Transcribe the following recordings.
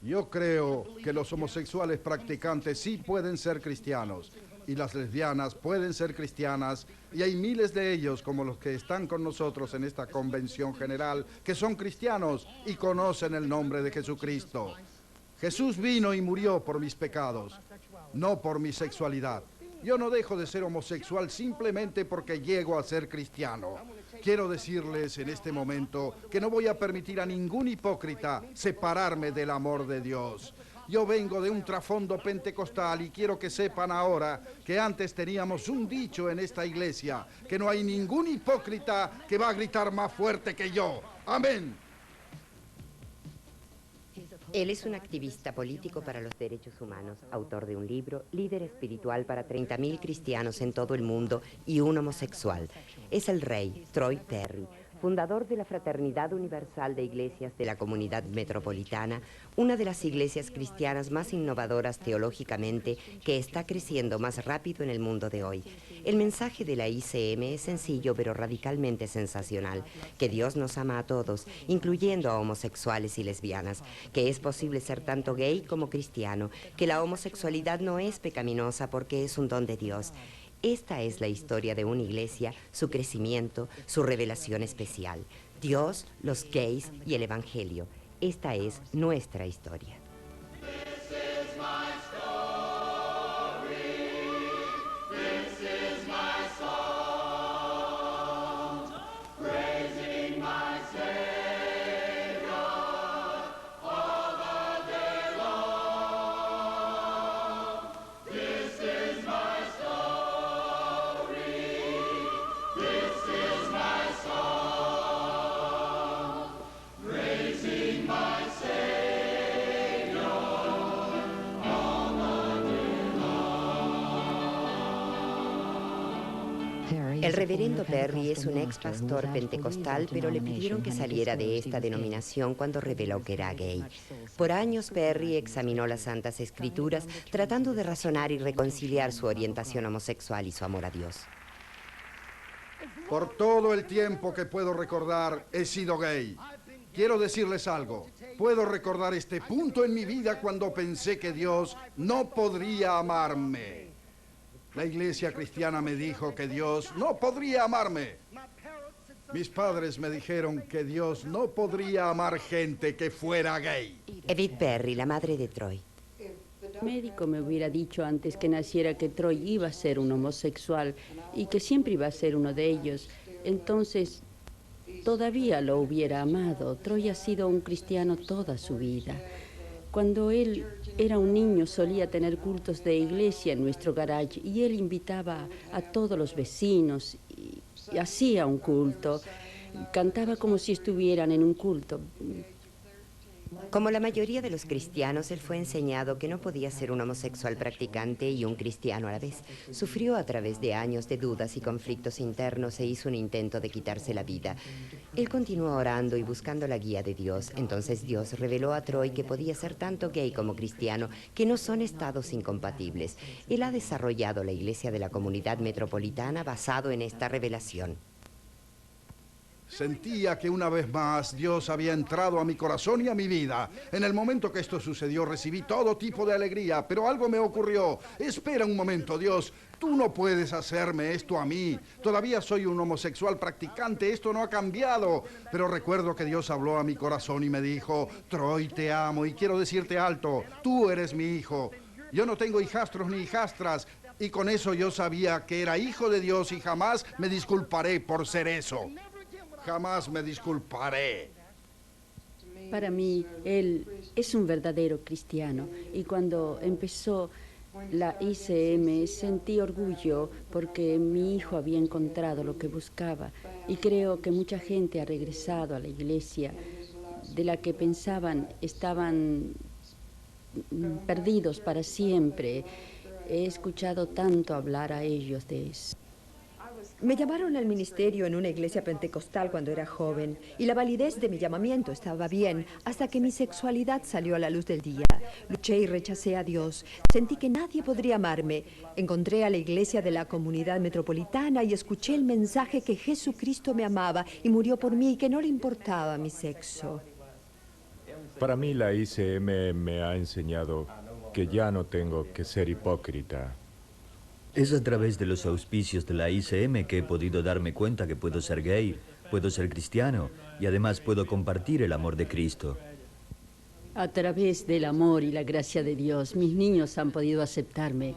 Yo creo que los homosexuales practicantes sí pueden ser cristianos y las lesbianas pueden ser cristianas y hay miles de ellos como los que están con nosotros en esta convención general que son cristianos y conocen el nombre de Jesucristo. Jesús vino y murió por mis pecados, no por mi sexualidad. Yo no dejo de ser homosexual simplemente porque llego a ser cristiano. Quiero decirles en este momento que no voy a permitir a ningún hipócrita separarme del amor de Dios. Yo vengo de un trasfondo pentecostal y quiero que sepan ahora que antes teníamos un dicho en esta iglesia, que no hay ningún hipócrita que va a gritar más fuerte que yo. Amén. Él es un activista político para los derechos humanos, autor de un libro, líder espiritual para 30.000 cristianos en todo el mundo y un homosexual. Es el rey Troy Perry, fundador de la Fraternidad Universal de Iglesias de la Comunidad Metropolitana, una de las iglesias cristianas más innovadoras teológicamente que está creciendo más rápido en el mundo de hoy. El mensaje de la ICM es sencillo pero radicalmente sensacional, que Dios nos ama a todos, incluyendo a homosexuales y lesbianas, que es posible ser tanto gay como cristiano, que la homosexualidad no es pecaminosa porque es un don de Dios. Esta es la historia de una iglesia, su crecimiento, su revelación especial. Dios, los gays y el evangelio. Esta es nuestra historia. El reverendo Perry es un ex pastor pentecostal, pero le pidieron que saliera de esta denominación cuando reveló que era gay. Por años Perry examinó las Santas Escrituras tratando de razonar y reconciliar su orientación homosexual y su amor a Dios. Por todo el tiempo que puedo recordar, he sido gay. Quiero decirles algo. Puedo recordar este punto en mi vida cuando pensé que Dios no podría amarme. La iglesia cristiana me dijo que Dios no podría amarme. Mis padres me dijeron que Dios no podría amar gente que fuera gay. Edith Perry, la madre de Troy. El médico me hubiera dicho antes que naciera que Troy iba a ser un homosexual y que siempre iba a ser uno de ellos. Entonces, todavía lo hubiera amado. Troy ha sido un cristiano toda su vida. Cuando él era un niño solía tener cultos de iglesia en nuestro garage y él invitaba a todos los vecinos y hacía un culto. Cantaba como si estuvieran en un culto. Como la mayoría de los cristianos, él fue enseñado que no podía ser un homosexual practicante y un cristiano a la vez. Sufrió a través de años de dudas y conflictos internos e hizo un intento de quitarse la vida. Él continuó orando y buscando la guía de Dios. Entonces Dios reveló a Troy que podía ser tanto gay como cristiano, que no son estados incompatibles. Él ha desarrollado la iglesia de la Comunidad Metropolitana basado en esta revelación. Sentía que una vez más Dios había entrado a mi corazón y a mi vida. En el momento que esto sucedió recibí todo tipo de alegría, pero algo me ocurrió. Espera un momento, Dios. Tú no puedes hacerme esto a mí. Todavía soy un homosexual practicante, esto no ha cambiado. Pero recuerdo que Dios habló a mi corazón y me dijo, Troy, te amo y quiero decirte alto, tú eres mi hijo. Yo no tengo hijastros ni hijastras. Y con eso yo sabía que era hijo de Dios y jamás me disculparé por ser eso. Jamás me disculparé. Para mí, él es un verdadero cristiano. Y cuando empezó la ICM sentí orgullo porque mi hijo había encontrado lo que buscaba. Y creo que mucha gente ha regresado a la iglesia de la que pensaban estaban perdidos para siempre. He escuchado tanto hablar a ellos de eso. Me llamaron al ministerio en una iglesia pentecostal cuando era joven y la validez de mi llamamiento estaba bien hasta que mi sexualidad salió a la luz del día. Luché y rechacé a Dios. Sentí que nadie podría amarme. Encontré a la iglesia de la Comunidad Metropolitana y escuché el mensaje que Jesucristo me amaba y murió por mí y que no le importaba mi sexo. Para mí la ICM me ha enseñado que ya no tengo que ser hipócrita. Es a través de los auspicios de la ICM que he podido darme cuenta que puedo ser gay, puedo ser cristiano y además puedo compartir el amor de Cristo. A través del amor y la gracia de Dios, mis niños han podido aceptarme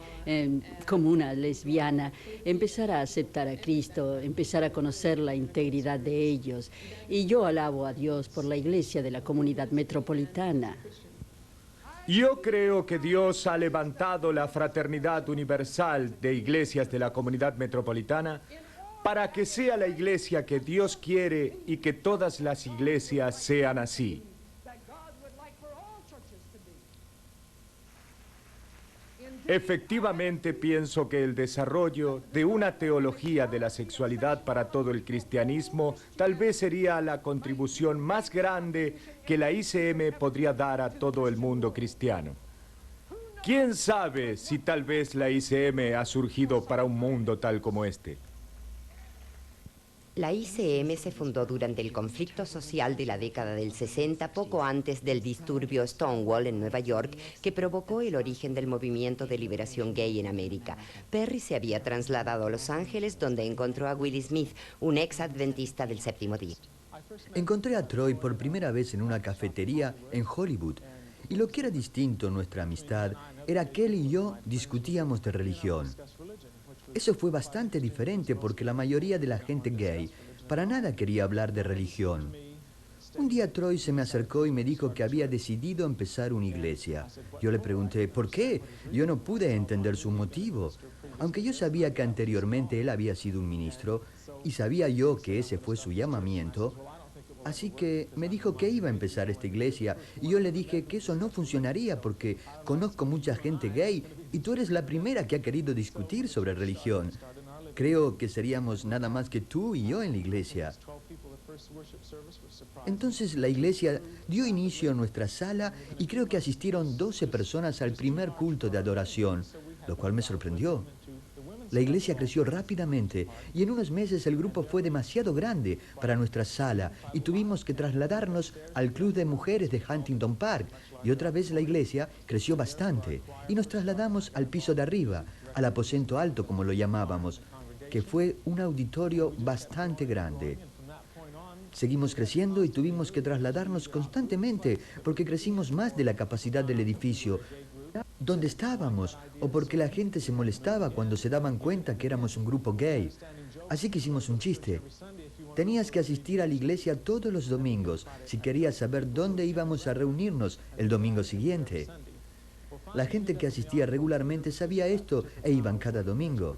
como una lesbiana, empezar a aceptar a Cristo, empezar a conocer la integridad de ellos. Y yo alabo a Dios por la iglesia de la comunidad metropolitana. Yo creo que Dios ha levantado la fraternidad universal de iglesias de la comunidad metropolitana para que sea la iglesia que Dios quiere y que todas las iglesias sean así. Efectivamente, pienso que el desarrollo de una teología de la sexualidad para todo el cristianismo tal vez sería la contribución más grande que la ICM podría dar a todo el mundo cristiano. ¿Quién sabe si tal vez la ICM ha surgido para un mundo tal como este? La ICM se fundó durante el conflicto social de la década del 60, poco antes del disturbio Stonewall en Nueva York, que provocó el origen del movimiento de liberación gay en América. Perry se había trasladado a Los Ángeles, donde encontró a Willie Smith, un ex adventista del séptimo día. Encontré a Troy por primera vez en una cafetería en Hollywood, y lo que era distinto en nuestra amistad era que él y yo discutíamos de religión. Eso fue bastante diferente porque la mayoría de la gente gay para nada quería hablar de religión. Un día Troy se me acercó y me dijo que había decidido empezar una iglesia. Yo le pregunté, ¿por qué? Yo no pude entender su motivo. Aunque yo sabía que anteriormente él había sido un ministro y sabía yo que ese fue su llamamiento, así que me dijo que iba a empezar esta iglesia y yo le dije que eso no funcionaría porque conozco mucha gente gay y tú eres la primera que ha querido discutir sobre religión. Creo que seríamos nada más que tú y yo en la iglesia. Entonces la iglesia dio inicio a nuestra sala y creo que asistieron 12 personas al primer culto de adoración, lo cual me sorprendió. La iglesia creció rápidamente y en unos meses el grupo fue demasiado grande para nuestra sala y tuvimos que trasladarnos al club de mujeres de Huntington Park. Y otra vez la iglesia creció bastante y nos trasladamos al piso de arriba, al aposento alto como lo llamábamos, que fue un auditorio bastante grande. Seguimos creciendo y tuvimos que trasladarnos constantemente porque crecimos más de la capacidad del edificio donde estábamos, o porque la gente se molestaba cuando se daban cuenta que éramos un grupo gay. Así que hicimos un chiste. Tenías que asistir a la iglesia todos los domingos si querías saber dónde íbamos a reunirnos el domingo siguiente. La gente que asistía regularmente sabía esto e iban cada domingo.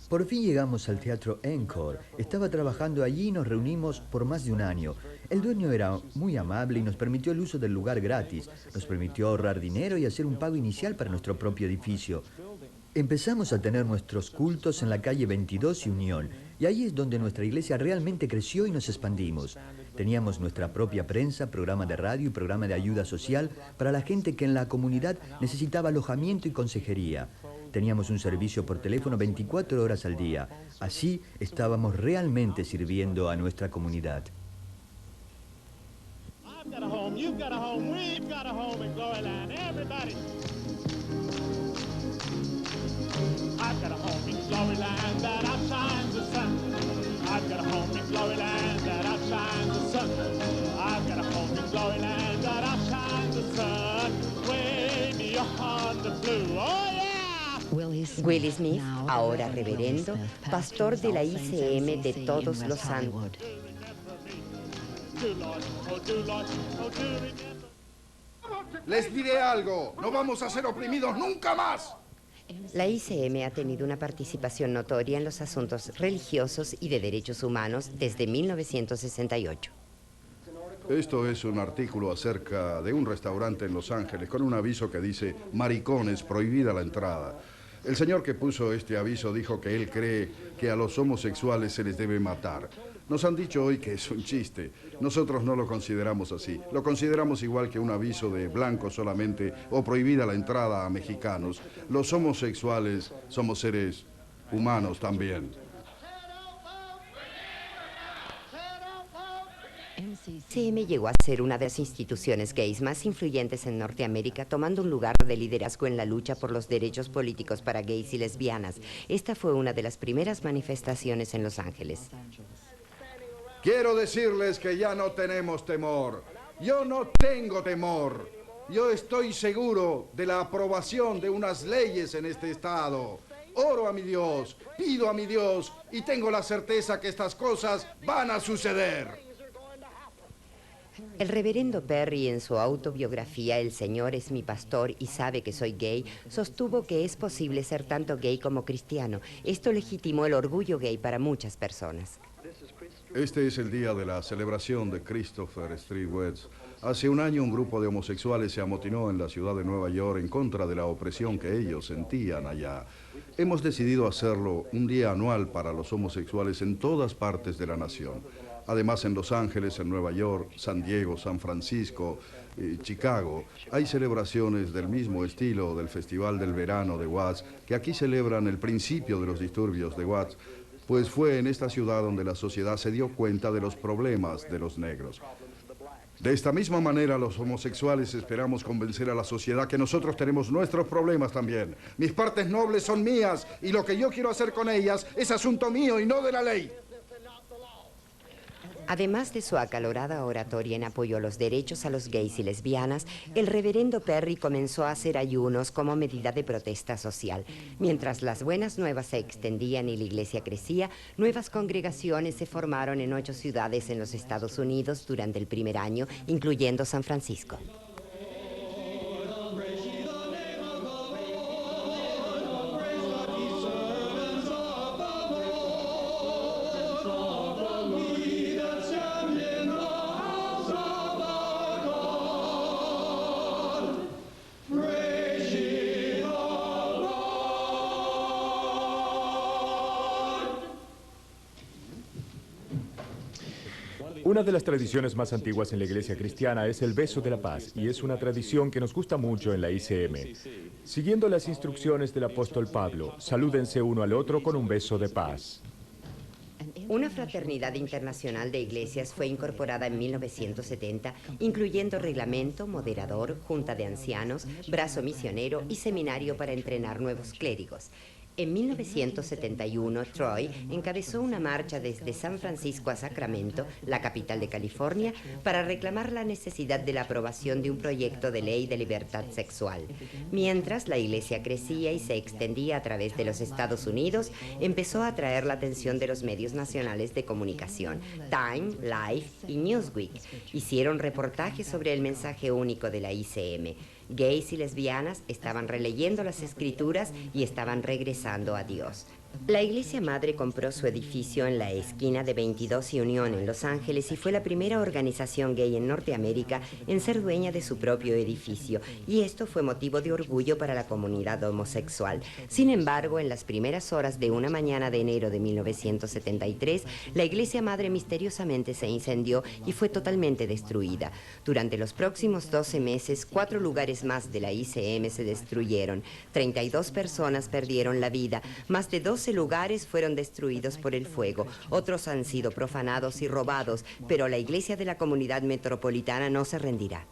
Por fin llegamos al Teatro Encore. Estaba trabajando allí y nos reunimos por más de un año. El dueño era muy amable y nos permitió el uso del lugar gratis. Nos permitió ahorrar dinero y hacer un pago inicial para nuestro propio edificio. Empezamos a tener nuestros cultos en la calle 22 y Unión. Y ahí es donde nuestra iglesia realmente creció y nos expandimos. Teníamos nuestra propia prensa, programa de radio y programa de ayuda social para la gente que en la comunidad necesitaba alojamiento y consejería. Teníamos un servicio por teléfono 24 horas al día. Así estábamos realmente sirviendo a nuestra comunidad. I've got a home, you've got a home, we've got a home in Gloryland, everybody. I've got a home in Gloryland that outshines the sun. I've got a home in Gloryland that outshines the sun. I've got a home in Gloryland that outshines the sun. Way beyond the blue, oh yeah! Willie Smith, ahora reverendo, pastor de la ICM de Todos los Santos. Les diré algo, no vamos a ser oprimidos nunca más. La ICM ha tenido una participación notoria en los asuntos religiosos y de derechos humanos desde 1968. Esto es un artículo acerca de un restaurante en Los Ángeles con un aviso que dice maricones, prohibida la entrada. El señor que puso este aviso dijo que él cree que a los homosexuales se les debe matar. Nos han dicho hoy que es un chiste. Nosotros no lo consideramos así. Lo consideramos igual que un aviso de blanco solamente o prohibida la entrada a mexicanos. Los homosexuales somos seres humanos también. ICM llegó a ser una de las instituciones gays más influyentes en Norteamérica, tomando un lugar de liderazgo en la lucha por los derechos políticos para gays y lesbianas. Esta fue una de las primeras manifestaciones en Los Ángeles. Quiero decirles que ya no tenemos temor. Yo no tengo temor. Yo estoy seguro de la aprobación de unas leyes en este estado. Oro a mi Dios, pido a mi Dios y tengo la certeza que estas cosas van a suceder. El reverendo Perry, en su autobiografía El Señor es mi pastor y sabe que soy gay, sostuvo que es posible ser tanto gay como cristiano. Esto legitimó el orgullo gay para muchas personas. Este es el día de la celebración de Christopher Street West. Hace un año un grupo de homosexuales se amotinó en la ciudad de Nueva York en contra de la opresión que ellos sentían allá. Hemos decidido hacerlo un día anual para los homosexuales en todas partes de la nación. Además, en Los Ángeles, en Nueva York, San Diego, San Francisco, Chicago, hay celebraciones del mismo estilo del Festival del Verano de Watts, que aquí celebran el principio de los disturbios de Watts, pues fue en esta ciudad donde la sociedad se dio cuenta de los problemas de los negros. De esta misma manera, los homosexuales esperamos convencer a la sociedad que nosotros tenemos nuestros problemas también. Mis partes nobles son mías y lo que yo quiero hacer con ellas es asunto mío y no de la ley. Además de su acalorada oratoria en apoyo a los derechos a los gays y lesbianas, el reverendo Perry comenzó a hacer ayunos como medida de protesta social. Mientras las buenas nuevas se extendían y la iglesia crecía, nuevas congregaciones se formaron en 8 ciudades en los Estados Unidos durante el primer año, incluyendo San Francisco. Una de las tradiciones más antiguas en la iglesia cristiana es el beso de la paz, y es una tradición que nos gusta mucho en la ICM. Siguiendo las instrucciones del apóstol Pablo, salúdense uno al otro con un beso de paz. Una fraternidad internacional de iglesias fue incorporada en 1970, incluyendo reglamento, moderador, junta de ancianos, brazo misionero y seminario para entrenar nuevos clérigos. En 1971, Troy encabezó una marcha desde San Francisco a Sacramento, la capital de California, para reclamar la necesidad de la aprobación de un proyecto de ley de libertad sexual. Mientras la iglesia crecía y se extendía a través de los Estados Unidos, empezó a atraer la atención de los medios nacionales de comunicación. Time, Life y Newsweek hicieron reportajes sobre el mensaje único de la ICM. Gays y lesbianas estaban releyendo las escrituras y estaban regresando a Dios. La iglesia madre compró su edificio en la esquina de 22 y Unión en Los Ángeles y fue la primera organización gay en Norteamérica en ser dueña de su propio edificio, y esto fue motivo de orgullo para la comunidad homosexual. Sin embargo, en las primeras horas de una mañana de enero de 1973, la iglesia madre misteriosamente se incendió y fue totalmente destruida. Durante los próximos 12 meses, 4 lugares más de la ICM se destruyeron, 32 personas perdieron la vida, más de 12 lugares fueron destruidos por el fuego, otros han sido profanados y robados, pero la iglesia de la comunidad metropolitana no se rendirá.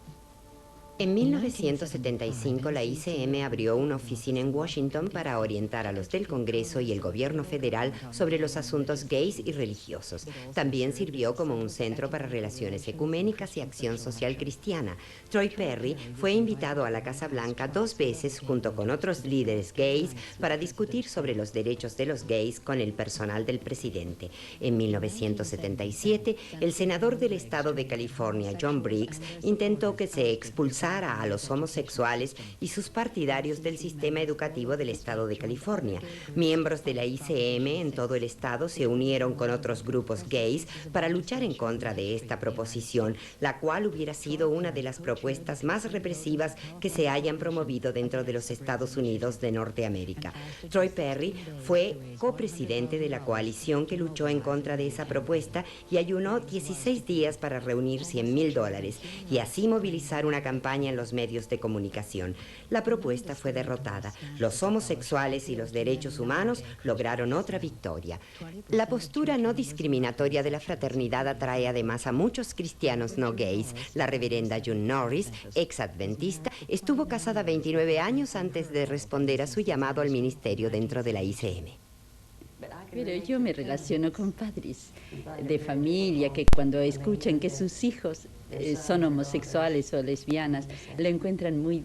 En 1975, la ICM abrió una oficina en Washington para orientar a los del Congreso y el gobierno federal sobre los asuntos gays y religiosos. También sirvió como un centro para relaciones ecuménicas y acción social cristiana. Troy Perry fue invitado a la Casa Blanca 2 veces junto con otros líderes gays para discutir sobre los derechos de los gays con el personal del presidente. En 1977, el senador del estado de California, John Briggs, intentó que se expulsara a los homosexuales y sus partidarios del sistema educativo del estado de California. Miembros de la ICM en todo el estado se unieron con otros grupos gays para luchar en contra de esta proposición, la cual hubiera sido una de las propuestas más represivas que se hayan promovido dentro de los Estados Unidos de Norteamérica. Troy Perry fue copresidente de la coalición que luchó en contra de esa propuesta y ayunó 16 días para reunir $100,000 y así movilizar una campaña campaña en los medios de comunicación. La propuesta fue derrotada. Los homosexuales y los derechos humanos lograron otra victoria. La postura no discriminatoria de la fraternidad atrae además a muchos cristianos no gays. La reverenda June Norris, ex adventista, estuvo casada 29 años antes de responder a su llamado al ministerio dentro de la ICM. Pero yo me relaciono con padres de familia que cuando escuchan que sus hijos son homosexuales o lesbianas, lo encuentran muy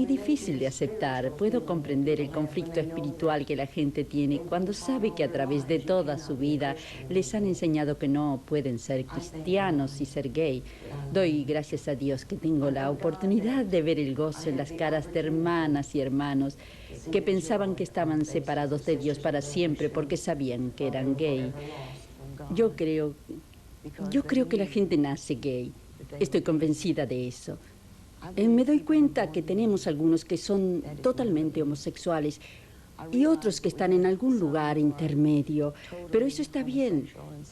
difícil de aceptar. Puedo comprender el conflicto espiritual que la gente tiene cuando sabe que a través de toda su vida les han enseñado que no pueden ser cristianos y ser gay. Doy gracias a Dios que tengo la oportunidad de ver el gozo en las caras de hermanas y hermanos que pensaban que estaban separados de Dios para siempre porque sabían que eran gay. Yo creo que la gente nace gay. Estoy convencida de eso. Me doy cuenta que tenemos algunos que son totalmente homosexuales y otros que están en algún lugar intermedio. Pero eso está bien.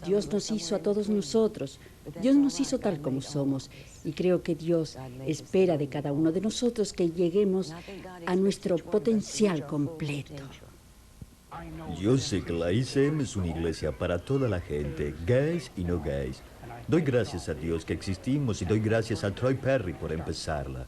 Dios nos hizo a todos nosotros. Dios nos hizo tal como somos. Y creo que Dios espera de cada uno de nosotros que lleguemos a nuestro potencial completo. Yo sé que la ICM es una iglesia para toda la gente, gays y no gays. Doy gracias a Dios que existimos y doy gracias a Troy Perry por empezarla.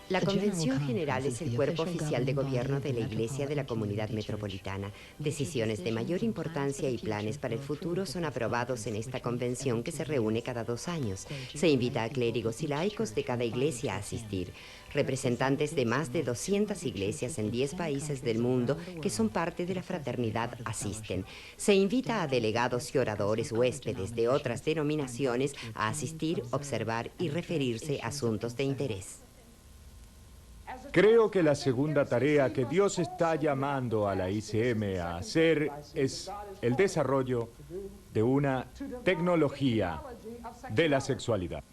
La Convención General es el cuerpo oficial de gobierno de la Iglesia de la Comunidad Metropolitana. Decisiones de mayor importancia y planes para el futuro son aprobados en esta convención que se reúne cada 2 años. Se invita a clérigos y laicos de cada iglesia a asistir. Representantes de más de 200 iglesias en 10 países del mundo que son parte de la fraternidad asisten. Se invita a delegados y oradores huéspedes de otras denominaciones a asistir, observar y referirse a asuntos de interés. Creo que la segunda tarea que Dios está llamando a la ICM a hacer es el desarrollo de una tecnología de la sexualidad.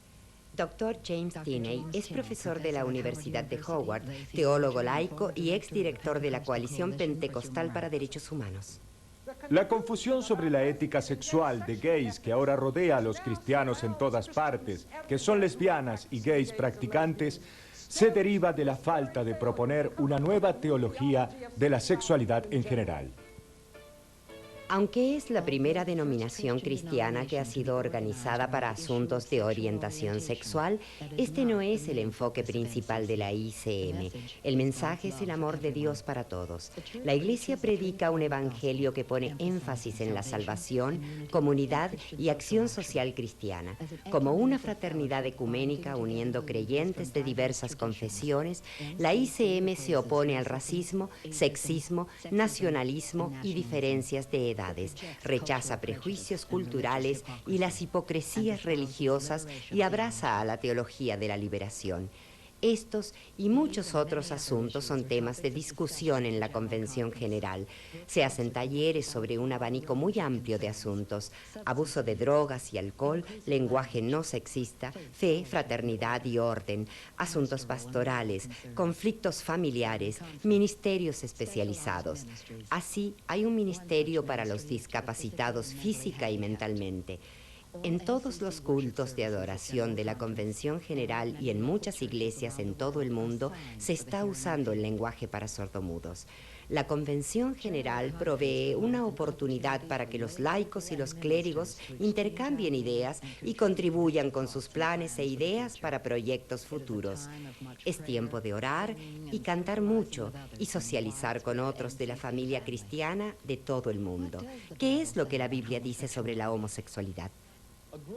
Dr. James Tinney es profesor de la Universidad de Howard, teólogo laico y exdirector de la Coalición Pentecostal para Derechos Humanos. La confusión sobre la ética sexual de gays que ahora rodea a los cristianos en todas partes, que son lesbianas y gays practicantes, se deriva de la falta de proponer una nueva teología de la sexualidad en general. Aunque es la primera denominación cristiana que ha sido organizada para asuntos de orientación sexual, este no es el enfoque principal de la ICM. El mensaje es el amor de Dios para todos. La Iglesia predica un evangelio que pone énfasis en la salvación, comunidad y acción social cristiana. Como una fraternidad ecuménica uniendo creyentes de diversas confesiones, la ICM se opone al racismo, sexismo, nacionalismo y diferencias de edades. Rechaza prejuicios culturales y las hipocresías religiosas y abraza a la teología de la liberación. Estos y muchos otros asuntos son temas de discusión en la Convención General. Se hacen talleres sobre un abanico muy amplio de asuntos: abuso de drogas y alcohol, lenguaje no sexista, fe, fraternidad y orden, asuntos pastorales, conflictos familiares, ministerios especializados. Así, hay un ministerio para los discapacitados física y mentalmente. En todos los cultos de adoración de la Convención General y en muchas iglesias en todo el mundo se está usando el lenguaje para sordomudos. La Convención General provee una oportunidad para que los laicos y los clérigos intercambien ideas y contribuyan con sus planes e ideas para proyectos futuros. Es tiempo de orar y cantar mucho y socializar con otros de la familia cristiana de todo el mundo. ¿Qué es lo que la Biblia dice sobre la homosexualidad?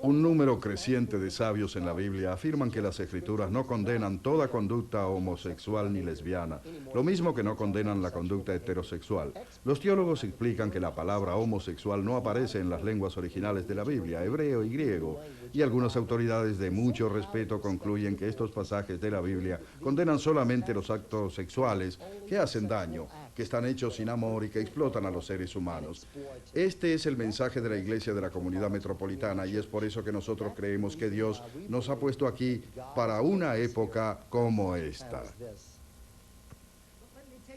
Un número creciente de sabios en la Biblia afirman que las Escrituras no condenan toda conducta homosexual ni lesbiana, lo mismo que no condenan la conducta heterosexual. Los teólogos explican que la palabra homosexual no aparece en las lenguas originales de la Biblia, hebreo y griego, y algunas autoridades de mucho respeto concluyen que estos pasajes de la Biblia condenan solamente los actos sexuales que hacen daño, que están hechos sin amor y que explotan a los seres humanos. Este es el mensaje de la Iglesia de la Comunidad Metropolitana y es por eso que nosotros creemos que Dios nos ha puesto aquí para una época como esta.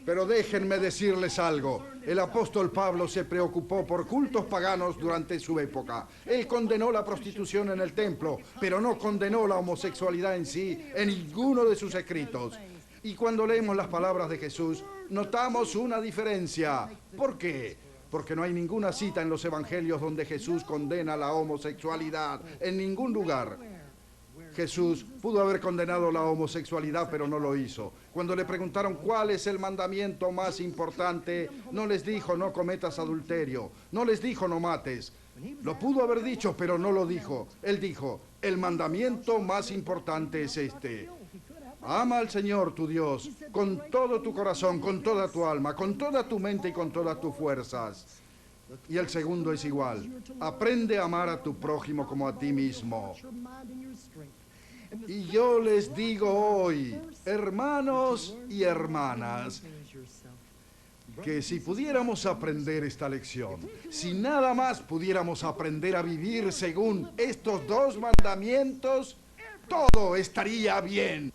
Pero déjenme decirles algo. El apóstol Pablo se preocupó por cultos paganos durante su época. Él condenó la prostitución en el templo, pero no condenó la homosexualidad en sí en ninguno de sus escritos. Y cuando leemos las palabras de Jesús, notamos una diferencia. ¿Por qué? Porque no hay ninguna cita en los evangelios donde Jesús condena la homosexualidad, en ningún lugar. Jesús pudo haber condenado la homosexualidad, pero no lo hizo. Cuando le preguntaron cuál es el mandamiento más importante, no les dijo no cometas adulterio, no les dijo no mates. Lo pudo haber dicho, pero no lo dijo. Él dijo, el mandamiento más importante es este. Ama al Señor tu Dios con todo tu corazón, con toda tu alma, con toda tu mente y con todas tus fuerzas. Y el segundo es igual. Aprende a amar a tu prójimo como a ti mismo. Y yo les digo hoy, hermanos y hermanas, que si pudiéramos aprender esta lección, si nada más pudiéramos aprender a vivir según estos dos mandamientos, todo estaría bien.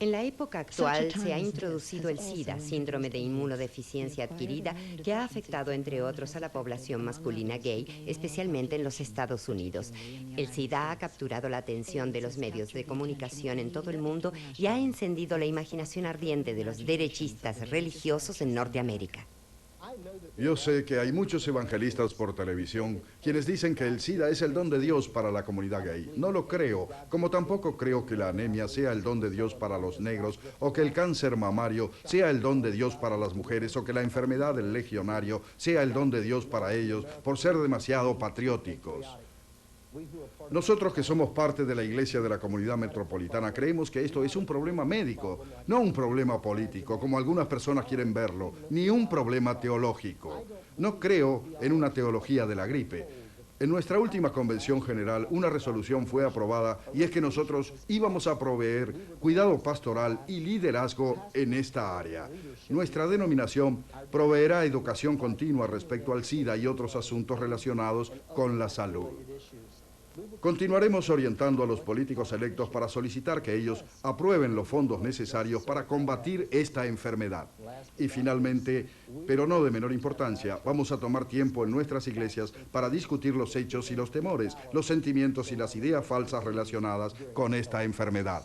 En la época actual se ha introducido el SIDA, síndrome de inmunodeficiencia adquirida, que ha afectado, entre otros, a la población masculina gay, especialmente en los Estados Unidos. El SIDA ha capturado la atención de los medios de comunicación en todo el mundo y ha encendido la imaginación ardiente de los derechistas religiosos en Norteamérica. Yo sé que hay muchos evangelistas por televisión quienes dicen que el SIDA es el don de Dios para la comunidad gay. No lo creo, como tampoco creo que la anemia sea el don de Dios para los negros, o que el cáncer mamario sea el don de Dios para las mujeres, o que la enfermedad del legionario sea el don de Dios para ellos, por ser demasiado patrióticos. Nosotros que somos parte de la Iglesia de la Comunidad Metropolitana creemos que esto es un problema médico, no un problema político, como algunas personas quieren verlo, ni un problema teológico. No creo en una teología de la gripe. En nuestra última convención general, una resolución fue aprobada y es que nosotros íbamos a proveer cuidado pastoral y liderazgo en esta área. Nuestra denominación proveerá educación continua respecto al SIDA y otros asuntos relacionados con la salud. Continuaremos orientando a los políticos electos para solicitar que ellos aprueben los fondos necesarios para combatir esta enfermedad. Y finalmente, pero no de menor importancia, vamos a tomar tiempo en nuestras iglesias para discutir los hechos y los temores, los sentimientos y las ideas falsas relacionadas con esta enfermedad.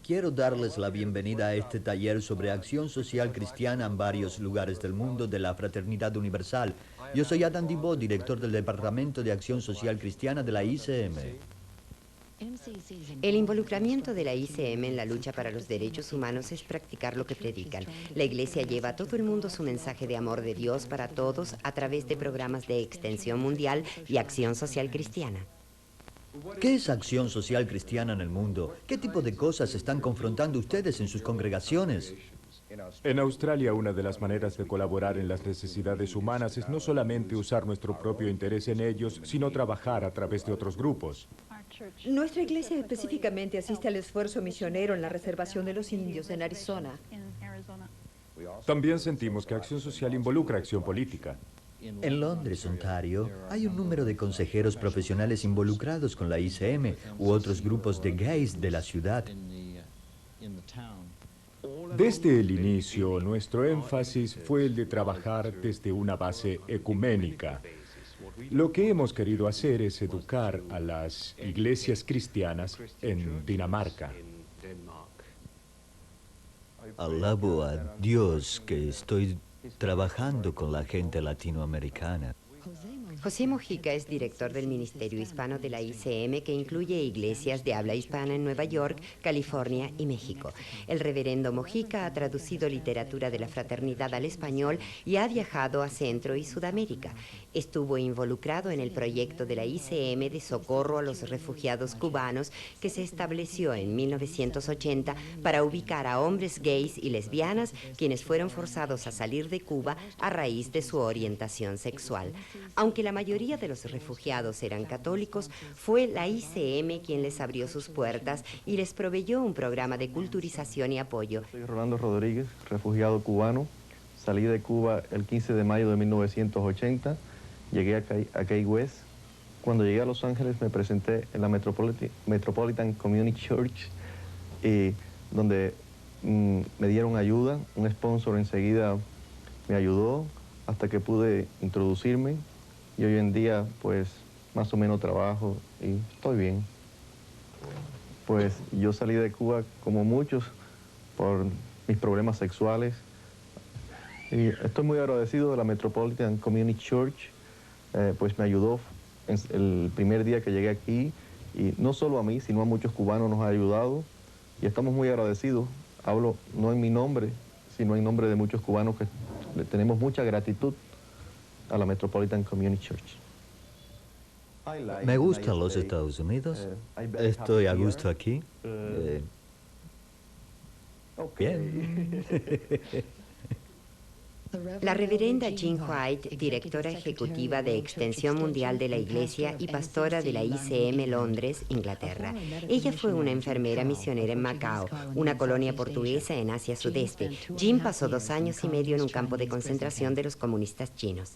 Quiero darles la bienvenida a este taller sobre acción social cristiana en varios lugares del mundo de la Fraternidad Universal. Yo soy Adam Dibot, director del Departamento de Acción Social Cristiana de la ICM. El involucramiento de la ICM en la lucha para los derechos humanos es practicar lo que predican. La Iglesia lleva a todo el mundo su mensaje de amor de Dios para todos a través de programas de extensión mundial y acción social cristiana. ¿Qué es acción social cristiana en el mundo? ¿Qué tipo de cosas están confrontando ustedes en sus congregaciones? En Australia, una de las maneras de colaborar en las necesidades humanas es no solamente usar nuestro propio interés en ellos, sino trabajar a través de otros grupos. Nuestra iglesia específicamente asiste al esfuerzo misionero en la reservación de los indios en Arizona. También sentimos que acción social involucra acción política. En Londres, Ontario, hay un número de consejeros profesionales involucrados con la ICM u otros grupos de gays de la ciudad. Desde el inicio, nuestro énfasis fue el de trabajar desde una base ecuménica. Lo que hemos querido hacer es educar a las iglesias cristianas en Dinamarca. Alabo a Dios que estoy trabajando con la gente latinoamericana. José Mojica es director del Ministerio Hispano de la ICM, que incluye iglesias de habla hispana en Nueva York, California y México. El reverendo Mojica ha traducido literatura de la fraternidad al español y ha viajado a Centro y Sudamérica. Estuvo involucrado en el proyecto de la ICM de socorro a los refugiados cubanos que se estableció en 1980 para ubicar a hombres gays y lesbianas quienes fueron forzados a salir de Cuba a raíz de su orientación sexual. Aunque la mayoría de los refugiados eran católicos, fue la ICM quien les abrió sus puertas y les proveyó un programa de culturización y apoyo. Soy Rolando Rodríguez, refugiado cubano. Salí de Cuba el 15 de mayo de 1980. Llegué a Key West. Cuando llegué a Los Ángeles me presenté en la Metropolitan Community Church, donde me dieron ayuda. Un sponsor enseguida me ayudó hasta que pude introducirme. Y hoy en día, pues, más o menos trabajo y estoy bien. Pues yo salí de Cuba, como muchos, por mis problemas sexuales. Y estoy muy agradecido de la Metropolitan Community Church, pues me ayudó el primer día que llegué aquí. Y no solo a mí, sino a muchos cubanos nos ha ayudado. Y estamos muy agradecidos. Hablo no en mi nombre, sino en nombre de muchos cubanos que le tenemos mucha gratitud a la Metropolitan Community Church. Me gustan los Estados Unidos. Estoy a gusto aquí. Bien. La reverenda Jean White, directora ejecutiva de Extensión Mundial de la Iglesia y pastora de la ICM Londres, Inglaterra. Ella fue una enfermera misionera en Macao, una colonia portuguesa en Asia Sudeste. Jean pasó 2 años y medio en un campo de concentración de los comunistas chinos.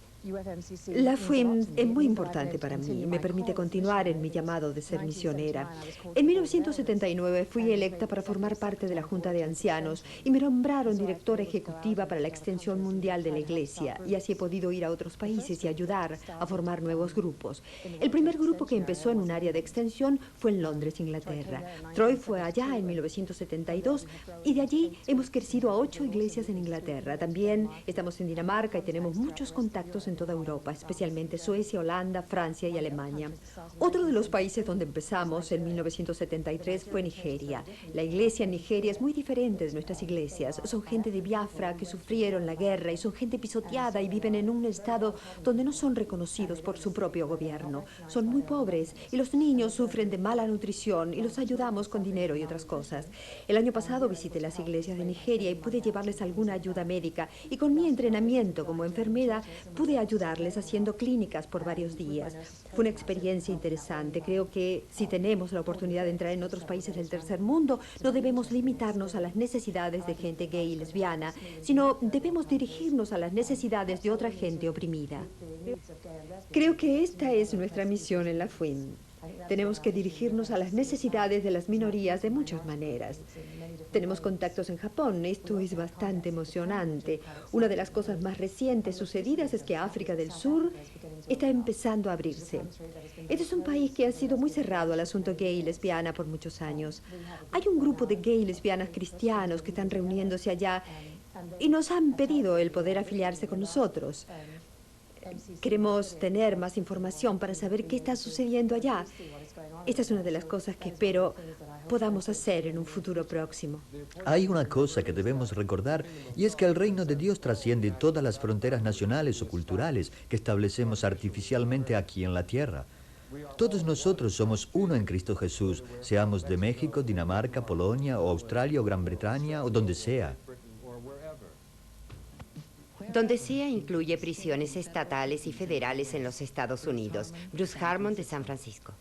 La FUIM es muy importante para mí. Me permite continuar en mi llamado de ser misionera. En 1979 fui electa para formar parte de la Junta de Ancianos y me nombraron directora ejecutiva para la Extensión Mundial de la Iglesia, y así he podido ir a otros países y ayudar a formar nuevos grupos. El primer grupo que empezó en un área de extensión fue en Londres, Inglaterra. Troy fue allá en 1972 y de allí hemos crecido a 8 iglesias en Inglaterra. También estamos en Dinamarca y tenemos muchos contactos en toda Europa, especialmente Suecia, Holanda, Francia y Alemania. Otro de los países donde empezamos en 1973 fue Nigeria. La iglesia en Nigeria es muy diferente de nuestras iglesias. Son gente de Biafra que sufrieron la guerra y son gente pisoteada y viven en un estado donde no son reconocidos por su propio gobierno. Son muy pobres y los niños sufren de mala nutrición y los ayudamos con dinero y otras cosas. El año pasado visité las iglesias de Nigeria y pude llevarles alguna ayuda médica, y con mi entrenamiento como enfermera pude ayudarles haciendo clínicas por varios días. Fue una experiencia interesante. Creo que si tenemos la oportunidad de entrar en otros países del tercer mundo, no debemos limitarnos a las necesidades de gente gay y lesbiana, sino debemos dirigirnos a las necesidades de otra gente oprimida. Creo que esta es nuestra misión en la FUIM. Tenemos que dirigirnos a las necesidades de las minorías de muchas maneras. Tenemos contactos en Japón. Esto es bastante emocionante. Una de las cosas más recientes sucedidas es que África del Sur está empezando a abrirse. Este es un país que ha sido muy cerrado al asunto gay y lesbiana por muchos años. Hay un grupo de gay y lesbianas cristianos que están reuniéndose allá y nos han pedido el poder afiliarse con nosotros. Queremos tener más información para saber qué está sucediendo allá. Esta es una de las cosas que espero podamos hacer en un futuro próximo. Hay una cosa que debemos recordar, y es que el reino de Dios trasciende todas las fronteras nacionales o culturales que establecemos artificialmente aquí en la tierra. Todos nosotros somos uno en Cristo Jesús, seamos de México, Dinamarca, Polonia, o Australia, o Gran Bretaña, o donde sea. Donde sea incluye prisiones estatales y federales en los Estados Unidos. Bruce Harmon, de San Francisco.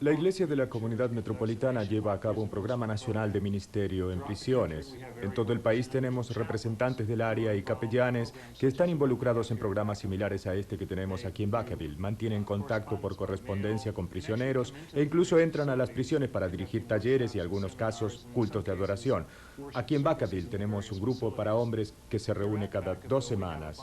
La Iglesia de la Comunidad Metropolitana lleva a cabo un programa nacional de ministerio en prisiones. En todo el país tenemos representantes del área y capellanes que están involucrados en programas similares a este que tenemos aquí en Vacaville. Mantienen contacto por correspondencia con prisioneros e incluso entran a las prisiones para dirigir talleres y, en algunos casos, cultos de adoración. Aquí en Vacaville tenemos un grupo para hombres que se reúne cada 2 semanas.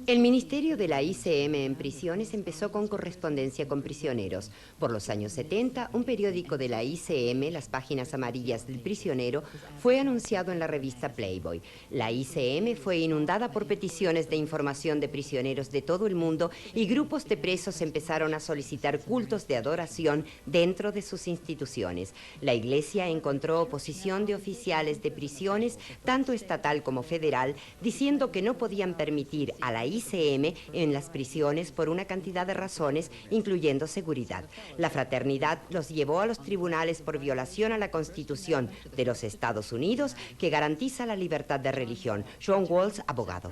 El ministerio de la ICM en prisiones empezó con correspondencia con prisioneros. Por los años 70, un periódico de la ICM, Las Páginas Amarillas del Prisionero, fue anunciado en la revista Playboy. La ICM fue inundada por peticiones de información de prisioneros de todo el mundo y grupos de presos empezaron a solicitar cultos de adoración dentro de sus instituciones. La Iglesia encontró oposición de oficiales de prisiones, tanto estatal como federal, diciendo que no podían permitir a la ICM en las prisiones por una cantidad de razones, incluyendo seguridad. La fraternidad los llevó a los tribunales por violación a la Constitución de los Estados Unidos, que garantiza la libertad de religión. John Walls, abogado.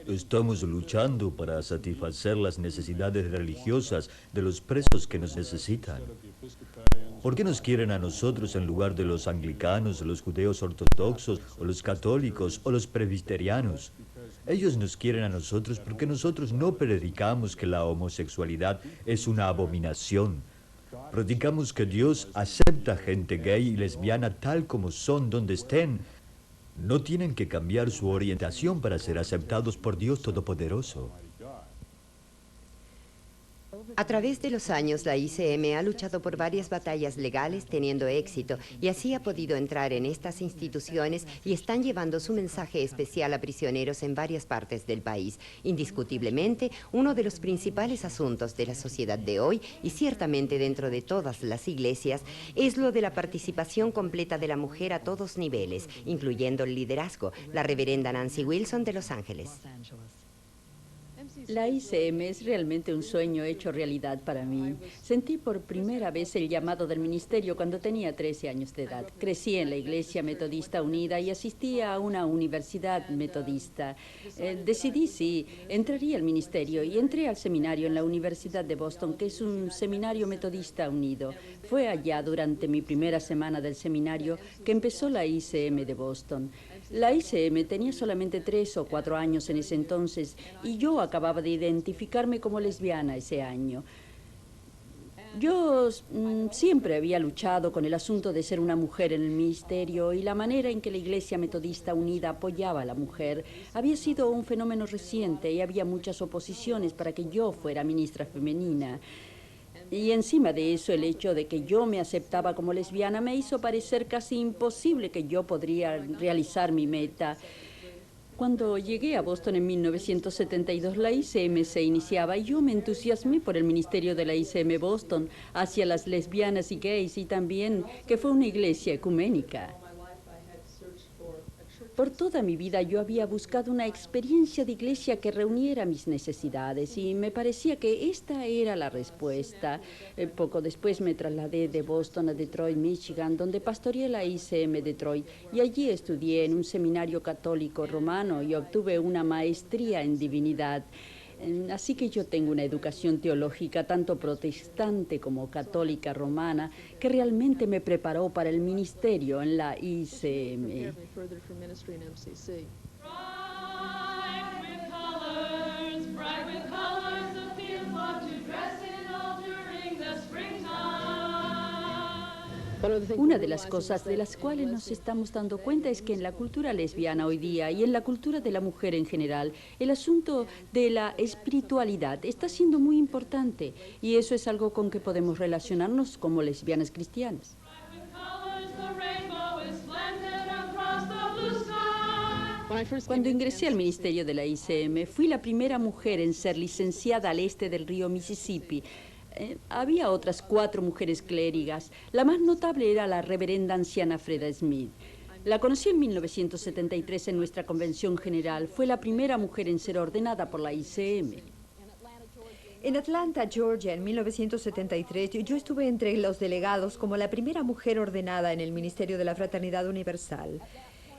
Estamos luchando para satisfacer las necesidades religiosas de los presos que nos necesitan. ¿Por qué nos quieren a nosotros en lugar de los anglicanos, los judeos ortodoxos, o los católicos, o los presbiterianos? Ellos nos quieren a nosotros porque nosotros no predicamos que la homosexualidad es una abominación. Predicamos que Dios acepta gente gay y lesbiana tal como son donde estén. No tienen que cambiar su orientación para ser aceptados por Dios Todopoderoso. A través de los años, la ICM ha luchado por varias batallas legales teniendo éxito y así ha podido entrar en estas instituciones y están llevando su mensaje especial a prisioneros en varias partes del país. Indiscutiblemente, uno de los principales asuntos de la sociedad de hoy, y ciertamente dentro de todas las iglesias, es lo de la participación completa de la mujer a todos niveles, incluyendo el liderazgo. La reverenda Nancy Wilson de Los Ángeles. La ICM es realmente un sueño hecho realidad para mí. Sentí por primera vez el llamado del ministerio cuando tenía 13 años de edad. Crecí en la Iglesia Metodista Unida y asistí a una universidad metodista. Decidí si entraría al ministerio y entré al seminario en la Universidad de Boston, que es un seminario metodista unido. Fue allá durante mi primera semana del seminario que empezó la ICM de Boston. La ICM tenía solamente 3 o 4 años en ese entonces y yo acababa de identificarme como lesbiana ese año. Yo siempre había luchado con el asunto de ser una mujer en el ministerio y la manera en que la Iglesia Metodista Unida apoyaba a la mujer había sido un fenómeno reciente y había muchas oposiciones para que yo fuera ministra femenina. Y encima de eso, el hecho de que yo me aceptaba como lesbiana me hizo parecer casi imposible que yo podría realizar mi meta. Cuando llegué a Boston en 1972, la ICM se iniciaba y yo me entusiasmé por el ministerio de la ICM Boston hacia las lesbianas y gays y también que fue una iglesia ecuménica. Por toda mi vida yo había buscado una experiencia de iglesia que reuniera mis necesidades y me parecía que esta era la respuesta. Poco después me trasladé de Boston a Detroit, Michigan, donde pastoreé la ICM Detroit y allí estudié en un seminario católico romano y obtuve una maestría en divinidad. Así que yo tengo una educación teológica tanto protestante como católica romana que realmente me preparó para el ministerio en la ICM. Una de las cosas de las cuales nos estamos dando cuenta es que en la cultura lesbiana hoy día y en la cultura de la mujer en general, el asunto de la espiritualidad está siendo muy importante y eso es algo con que podemos relacionarnos como lesbianas cristianas. Cuando ingresé al ministerio de la ICM, fui la primera mujer en ser licenciada al este del río Mississippi. Había otras 4 mujeres clérigas. La más notable era la reverenda anciana Freda Smith. La conocí en 1973 en nuestra convención general. Fue la primera mujer en ser ordenada por la ICM. En Atlanta, Georgia, en 1973, yo estuve entre los delegados como la primera mujer ordenada en el Ministerio de la Fraternidad Universal.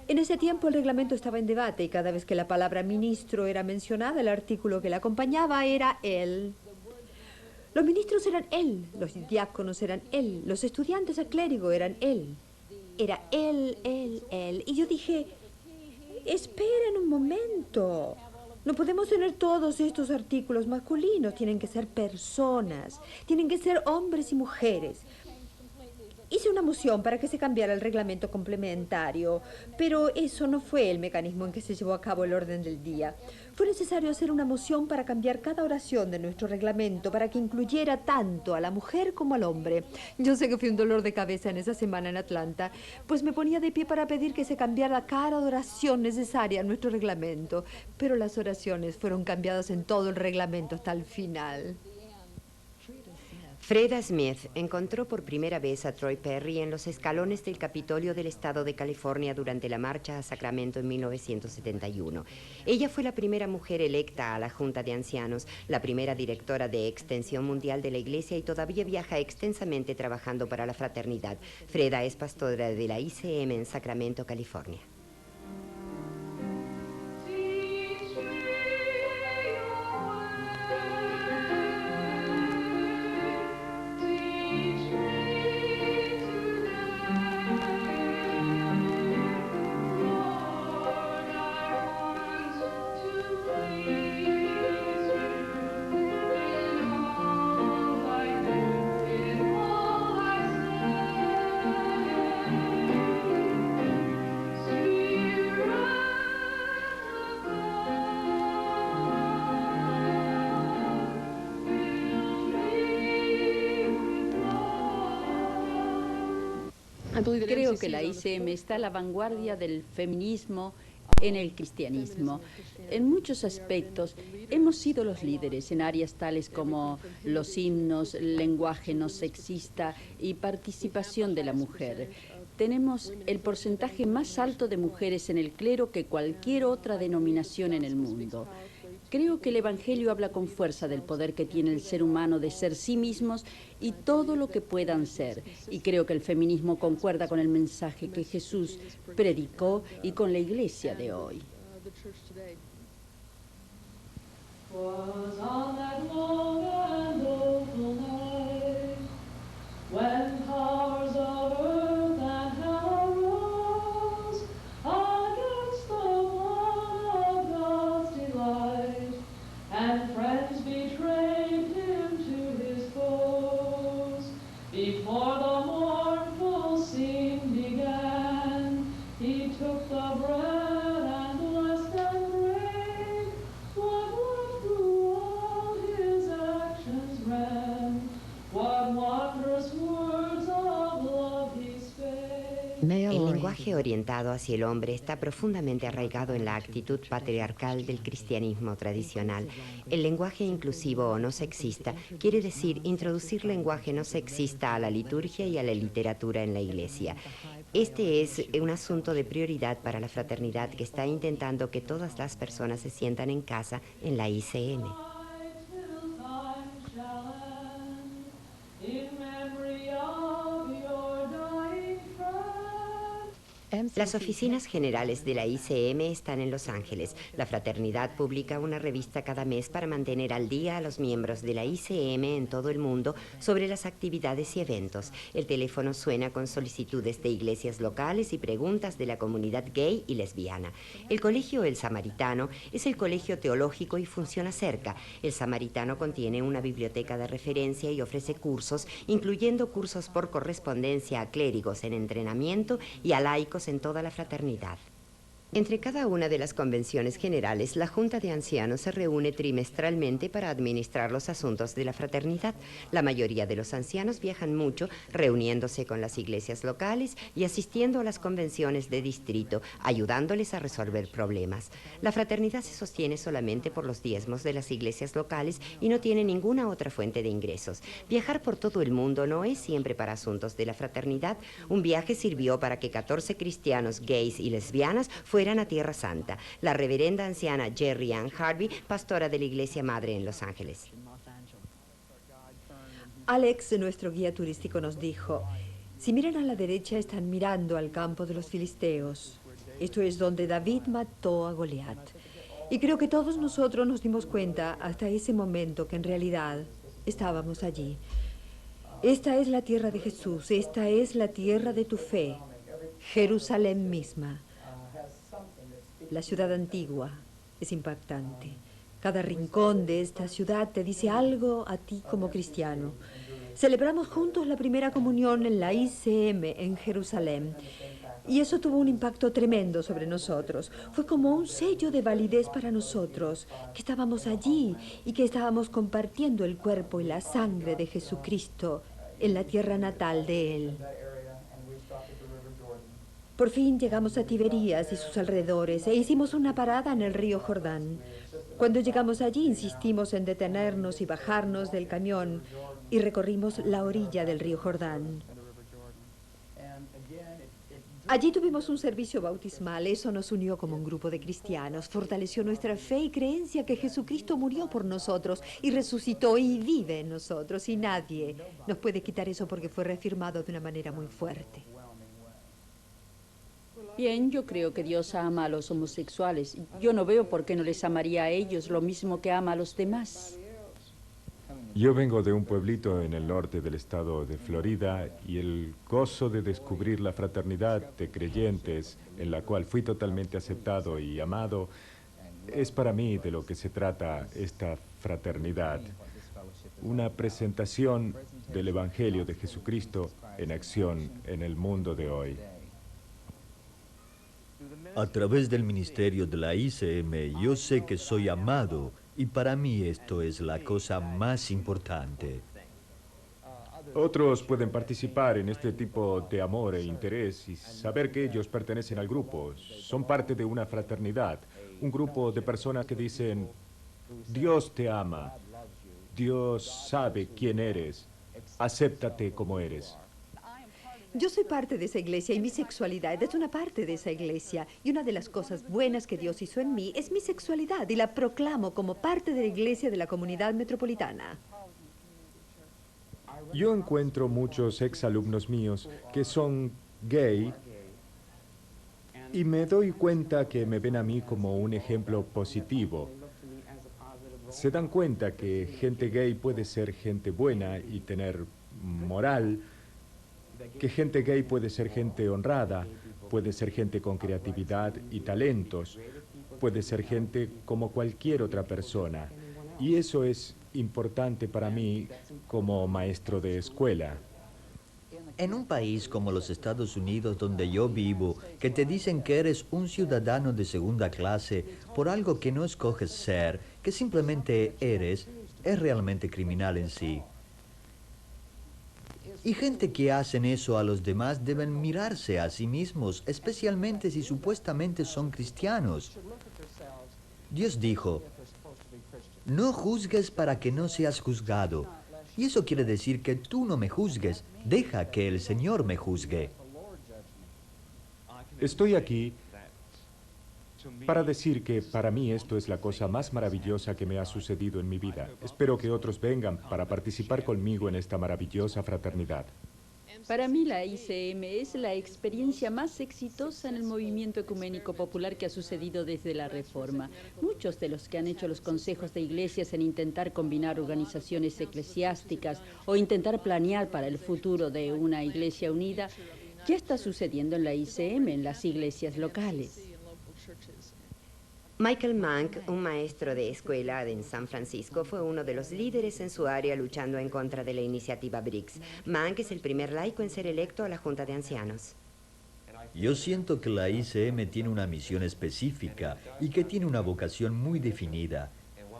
En ese tiempo el reglamento estaba en debate y cada vez que la palabra ministro era mencionada, el artículo que la acompañaba era él. Los ministros eran él, los diáconos eran él, los estudiantes a clérigo eran él. Era él. Y yo dije, esperen un momento. No podemos tener todos estos artículos masculinos. Tienen que ser personas. Tienen que ser hombres y mujeres. Hice una moción para que se cambiara el reglamento complementario, pero eso no fue el mecanismo en que se llevó a cabo el orden del día. Fue necesario hacer una moción para cambiar cada oración de nuestro reglamento para que incluyera tanto a la mujer como al hombre. Yo sé que fue un dolor de cabeza en esa semana en Atlanta, pues me ponía de pie para pedir que se cambiara cada oración necesaria en nuestro reglamento, pero las oraciones fueron cambiadas en todo el reglamento hasta el final. Freda Smith encontró por primera vez a Troy Perry en los escalones del Capitolio del Estado de California durante la marcha a Sacramento en 1971. Ella fue la primera mujer electa a la Junta de Ancianos, la primera directora de Extensión Mundial de la Iglesia y todavía viaja extensamente trabajando para la fraternidad. Freda es pastora de la ICM en Sacramento, California. Creo que la ICM está a la vanguardia del feminismo en el cristianismo. En muchos aspectos hemos sido los líderes en áreas tales como los himnos, lenguaje no sexista y participación de la mujer. Tenemos el porcentaje más alto de mujeres en el clero que cualquier otra denominación en el mundo. Creo que el Evangelio habla con fuerza del poder que tiene el ser humano de ser sí mismos y todo lo que puedan ser. Y creo que el feminismo concuerda con el mensaje que Jesús predicó y con la iglesia de hoy. El lenguaje orientado hacia el hombre está profundamente arraigado en la actitud patriarcal del cristianismo tradicional. El lenguaje inclusivo o no sexista quiere decir introducir lenguaje no sexista a la liturgia y a la literatura en la iglesia. Este es un asunto de prioridad para la fraternidad que está intentando que todas las personas se sientan en casa en la ICM. Las oficinas generales de la ICM están en Los Ángeles. La fraternidad publica una revista cada mes para mantener al día a los miembros de la ICM en todo el mundo sobre las actividades y eventos. El teléfono suena con solicitudes de iglesias locales y preguntas de la comunidad gay y lesbiana. El Colegio El Samaritano es el colegio teológico y funciona cerca. El Samaritano contiene una biblioteca de referencia y ofrece cursos, incluyendo cursos por correspondencia a clérigos en entrenamiento y a laicos en toda la fraternidad. Entre cada una de las convenciones generales, la Junta de Ancianos se reúne trimestralmente para administrar los asuntos de la fraternidad. La mayoría de los ancianos viajan mucho, reuniéndose con las iglesias locales y asistiendo a las convenciones de distrito, ayudándoles a resolver problemas. La fraternidad se sostiene solamente por los diezmos de las iglesias locales y no tiene ninguna otra fuente de ingresos. Viajar por todo el mundo no es siempre para asuntos de la fraternidad. Un viaje sirvió para que 14 cristianos gays y lesbianas fueran a Tierra Santa. La reverenda anciana Jerry Ann Harvey, pastora de la Iglesia Madre en Los Ángeles. Alex, nuestro guía turístico, nos dijo, si miran a la derecha están mirando al campo de los filisteos. Esto es donde David mató a Goliat. Y creo que todos nosotros nos dimos cuenta hasta ese momento que en realidad Estábamos allí. Esta es la tierra de Jesús, esta es la tierra de tu fe, Jerusalén misma. La ciudad antigua es impactante. Cada rincón de esta ciudad te dice algo a ti como cristiano. Celebramos juntos la primera comunión en la ICM en Jerusalén. Y eso tuvo un impacto tremendo sobre nosotros. Fue como un sello de validez para nosotros, que estábamos allí y que estábamos compartiendo el cuerpo y la sangre de Jesucristo en la tierra natal de Él. Por fin llegamos a Tiberías y sus alrededores e hicimos una parada en el río Jordán. Cuando llegamos allí insistimos en detenernos y bajarnos del camión y recorrimos la orilla del río Jordán. Allí tuvimos un servicio bautismal. Eso nos unió como un grupo de cristianos, fortaleció nuestra fe y creencia que Jesucristo murió por nosotros y resucitó y vive en nosotros, y nadie nos puede quitar eso porque fue reafirmado de una manera muy fuerte. Bien, yo creo que Dios ama a los homosexuales. Yo no veo por qué no les amaría a ellos lo mismo que ama a los demás. Yo vengo de un pueblito en el norte del estado de Florida y el gozo de descubrir la fraternidad de creyentes en la cual fui totalmente aceptado y amado es para mí de lo que se trata esta fraternidad. Una presentación del Evangelio de Jesucristo en acción en el mundo de hoy. A través del ministerio de la ICM, yo sé que soy amado y para mí esto es la cosa más importante. Otros pueden participar en este tipo de amor e interés y saber que ellos pertenecen al grupo. Son parte de una fraternidad, un grupo de personas que dicen, Dios te ama, Dios sabe quién eres, acéptate como eres. Yo soy parte de esa iglesia y mi sexualidad es una parte de esa iglesia. Y una de las cosas buenas que Dios hizo en mí es mi sexualidad y la proclamo como parte de la iglesia de la comunidad metropolitana. Yo encuentro muchos exalumnos míos que son gay y me doy cuenta que me ven a mí como un ejemplo positivo. Se dan cuenta que gente gay puede ser gente buena y tener moral, que gente gay puede ser gente honrada, puede ser gente con creatividad y talentos, puede ser gente como cualquier otra persona. Y eso es importante para mí como maestro de escuela. En un país como los Estados Unidos, donde yo vivo, que te dicen que eres un ciudadano de segunda clase por algo que no escoges ser, que simplemente eres, es realmente criminal en sí. Y gente que hacen eso a los demás deben mirarse a sí mismos, especialmente si supuestamente son cristianos. Dios dijo, no juzgues para que no seas juzgado. Y eso quiere decir que tú no me juzgues, deja que el Señor me juzgue. Estoy aquí para decir que para mí esto es la cosa más maravillosa que me ha sucedido en mi vida. Espero que otros vengan para participar conmigo en esta maravillosa fraternidad. Para mí la ICM es la experiencia más exitosa en el movimiento ecuménico popular que ha sucedido desde la Reforma. Muchos de los que han hecho los consejos de iglesias en intentar combinar organizaciones eclesiásticas o intentar planear para el futuro de una iglesia unida, ya está sucediendo en la ICM, en las iglesias locales. Michael Mank, un maestro de escuela en San Francisco, fue uno de los líderes en su área luchando en contra de la iniciativa BRICS. Mank es el primer laico en ser electo a la Junta de Ancianos. Yo siento que la ICM tiene una misión específica y que tiene una vocación muy definida.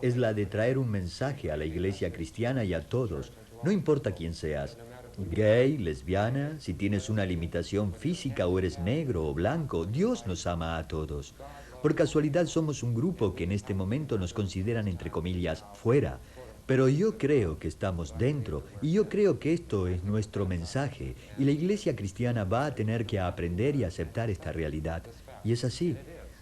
Es la de traer un mensaje a la iglesia cristiana y a todos, no importa quién seas. Gay, lesbiana, si tienes una limitación física o eres negro o blanco, Dios nos ama a todos. Por casualidad somos un grupo que en este momento nos consideran, entre comillas, fuera. Pero yo creo que estamos dentro y yo creo que esto es nuestro mensaje y la iglesia cristiana va a tener que aprender y aceptar esta realidad. Y es así.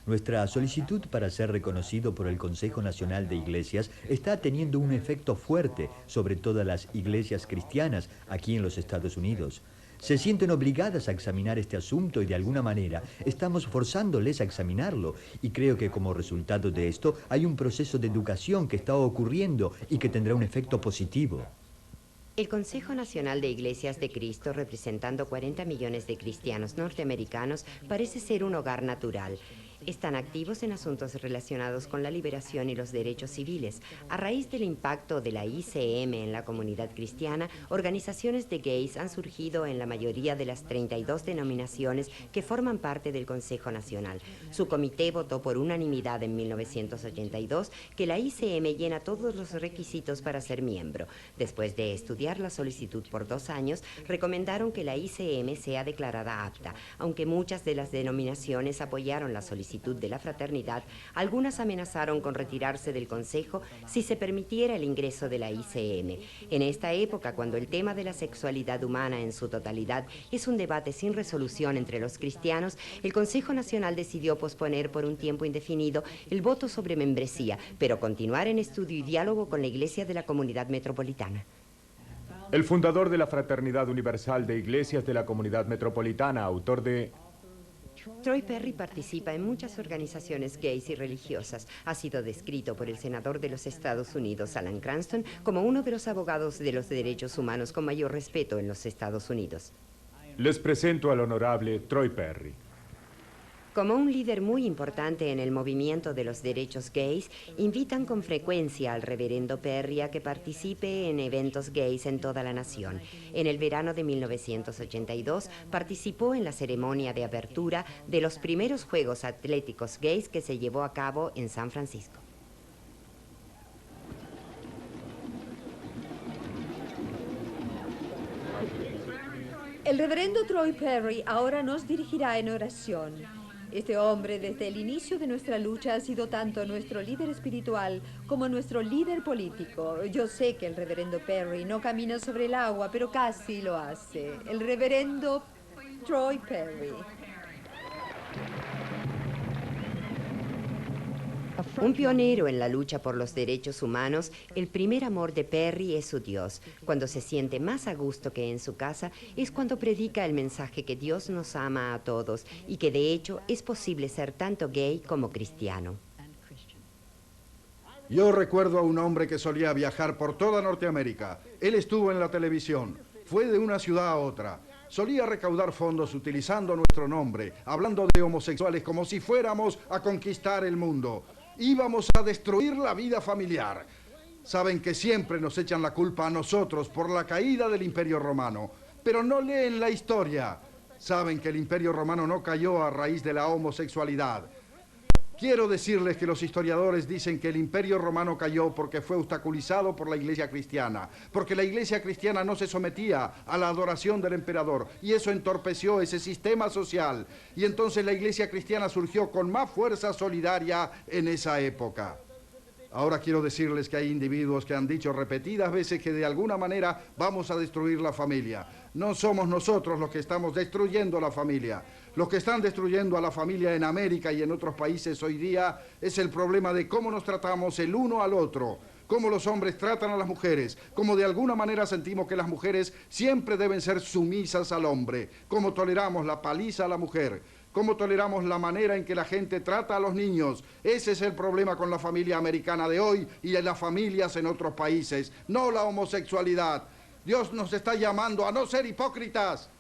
Nuestra solicitud para ser reconocido por el Consejo Nacional de Iglesias está teniendo un efecto fuerte sobre todas las iglesias cristianas aquí en los Estados Unidos. se sienten obligadas a examinar este asunto y de alguna manera estamos forzándoles a examinarlo. Y creo que como resultado de esto hay un proceso de educación que está ocurriendo y que tendrá un efecto positivo. El Consejo Nacional de Iglesias de Cristo, representando 40 millones de cristianos norteamericanos, parece ser un hogar natural. Están activos en asuntos relacionados con la liberación y los derechos civiles. A raíz del impacto de la ICM en la comunidad cristiana, organizaciones de gays han surgido en la mayoría de las 32 denominaciones que forman parte del Consejo Nacional. Su comité votó por unanimidad en 1982 que la ICM llena todos los requisitos para ser miembro. Después de estudiar la solicitud por 2 años, recomendaron que la ICM sea declarada apta. Aunque muchas de las denominaciones apoyaron la solicitud de la fraternidad, algunas amenazaron con retirarse del Consejo si se permitiera el ingreso de la ICM. En esta época, cuando el tema de la sexualidad humana en su totalidad es un debate sin resolución entre los cristianos, el Consejo Nacional decidió posponer por un tiempo indefinido el voto sobre membresía, pero continuar en estudio y diálogo con la Iglesia de la Comunidad Metropolitana. El fundador de la Fraternidad Universal de Iglesias de la Comunidad Metropolitana, autor de... Troy Perry participa en muchas organizaciones gays y religiosas. Ha sido descrito por el senador de los Estados Unidos, Alan Cranston, como uno de los abogados de los derechos humanos con mayor respeto en los Estados Unidos. Les presento al honorable Troy Perry. Como un líder muy importante en el movimiento de los derechos gays, invitan con frecuencia al reverendo Perry a que participe en eventos gays en toda la nación. En el verano de 1982 participó en la ceremonia de apertura de los primeros Juegos Atléticos Gays que se llevó a cabo en San Francisco. El reverendo Troy Perry ahora nos dirigirá en oración. Este hombre desde el inicio de nuestra lucha ha sido tanto nuestro líder espiritual como nuestro líder político. Yo sé que el reverendo Perry no camina sobre el agua, pero casi lo hace. El reverendo Troy Perry. Un pionero en la lucha por los derechos humanos, el primer amor de Perry es su Dios. Cuando se siente más a gusto que en su casa, es cuando predica el mensaje que Dios nos ama a todos y que de hecho es posible ser tanto gay como cristiano. Yo recuerdo a un hombre que solía viajar por toda Norteamérica. Él estuvo en la televisión, fue de una ciudad a otra. Solía recaudar fondos utilizando nuestro nombre, hablando de homosexuales como si fuéramos a conquistar el mundo. Íbamos a destruir la vida familiar. Saben que siempre nos echan la culpa a nosotros por la caída del Imperio Romano, pero no leen la historia. Saben que el Imperio Romano no cayó a raíz de la homosexualidad. Quiero decirles que los historiadores dicen que el Imperio Romano cayó porque fue obstaculizado por la Iglesia cristiana, porque la Iglesia cristiana no se sometía a la adoración del emperador y eso entorpeció ese sistema social. Y entonces la Iglesia cristiana surgió con más fuerza solidaria en esa época. Ahora quiero decirles que hay individuos que han dicho repetidas veces que de alguna manera vamos a destruir la familia. No somos nosotros los que estamos destruyendo la familia. Los que están destruyendo a la familia en América y en otros países hoy día es el problema de cómo nos tratamos el uno al otro, cómo los hombres tratan a las mujeres, cómo de alguna manera sentimos que las mujeres siempre deben ser sumisas al hombre, cómo toleramos la paliza a la mujer, cómo toleramos la manera en que la gente trata a los niños. Ese es el problema con la familia americana de hoy y de las familias en otros países, no la homosexualidad. Dios nos está llamando a no ser hipócritas.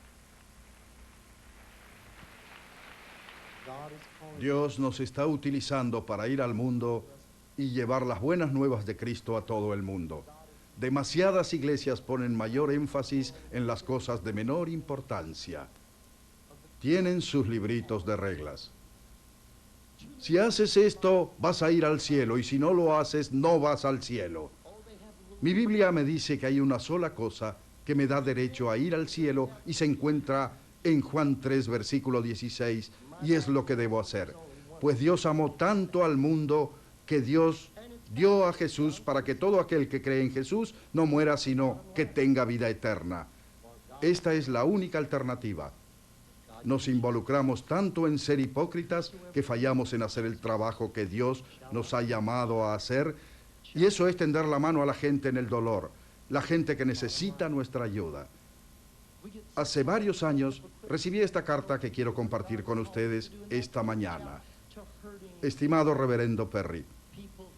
Dios nos está utilizando para ir al mundo y llevar las buenas nuevas de Cristo a todo el mundo. Demasiadas iglesias ponen mayor énfasis en las cosas de menor importancia. Tienen sus libritos de reglas. Si haces esto, vas a ir al cielo, y si no lo haces, no vas al cielo. Mi Biblia me dice que hay una sola cosa que me da derecho a ir al cielo y se encuentra en Juan 3, versículo 16, y es lo que debo hacer. Pues Dios amó tanto al mundo que Dios dio a Jesús para que todo aquel que cree en Jesús no muera, sino que tenga vida eterna. Esta es la única alternativa. Nos involucramos tanto en ser hipócritas que fallamos en hacer el trabajo que Dios nos ha llamado a hacer, y eso es tender la mano a la gente en el dolor, la gente que necesita nuestra ayuda. Hace varios años recibí esta carta que quiero compartir con ustedes esta mañana. Estimado Reverendo Perry,